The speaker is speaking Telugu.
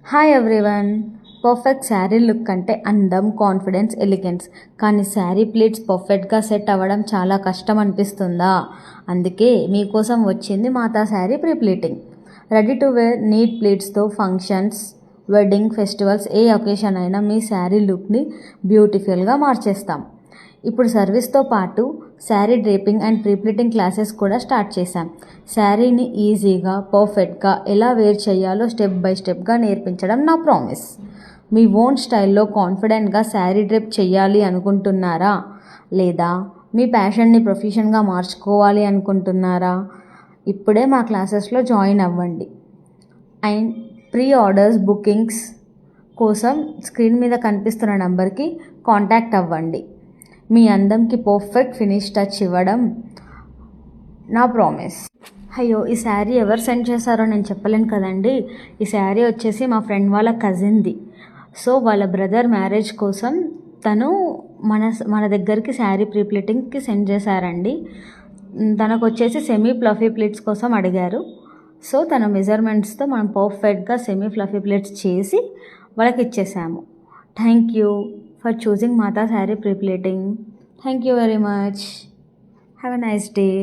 Hi everyone. Perfect sari look అంటే అందం, కాన్ఫిడెన్స్, ఎలిగెన్స్. కానీ శారీ ప్లీట్స్ పర్ఫెక్ట్గా సెట్ అవ్వడం చాలా కష్టం అనిపిస్తుందా? అందుకే మీకోసం వచ్చింది Mata Saree prepleating. Ready to wear neat ప్లీట్స్తో ఫంక్షన్స్, వెడ్డింగ్, ఫెస్టివల్స్ ఏ ఒకేషన్ అయినా మీ శారీ లుక్ని బ్యూటిఫుల్గా మార్చేస్తాం. ఇప్పుడు సర్వీస్తో పాటు saree draping and prepleating classes కూడా స్టార్ట్ చేశాం. శారీని ఈజీగా, పర్ఫెక్ట్గా ఎలా వేర్ చేయాలో స్టెప్ బై స్టెప్గా నేర్పించడం నా ప్రామిస్. మీ ఓన్ స్టైల్లో కాన్ఫిడెంట్గా శారీ డ్రేప్ చేయాలి అనుకుంటున్నారా? లేదా మీ ప్యాషన్ని ప్రొఫెషన్గా మార్చుకోవాలి అనుకుంటున్నారా? ఇప్పుడే మా క్లాసెస్లో జాయిన్ అవ్వండి. అండ్ ప్రీ ఆర్డర్స్, బుకింగ్స్ కోసం స్క్రీన్ మీద కనిపిస్తున్న నంబర్కి కాంటాక్ట్ అవ్వండి. మీ అందంకి పర్ఫెక్ట్ ఫినిష్ టచ్ ఇవ్వడం నా ప్రామిస్. అయ్యో, ఈ శారీ ఎవరు సెండ్ చేశారో నేను చెప్పలేను కదండి. ఈ శారీ వచ్చేసి మా ఫ్రెండ్ వాళ్ళ కజిన్ది. సో వాళ్ళ బ్రదర్ మ్యారేజ్ కోసం తను మన దగ్గరికి శారీ ప్రీప్లీటింగ్కి సెండ్ చేశారండి. తనకు వచ్చేసి సెమీ ఫ్లఫీ ప్లీట్స్ కోసం అడిగారు. సో తన మెజర్మెంట్స్తో మనం పర్ఫెక్ట్గా సెమీ ఫ్లఫీ ప్లీట్స్ చేసి వాళ్ళకి ఇచ్చేసాము. Thank you for choosing Mata Saree Prepleting. Thank you very much. Have a nice day.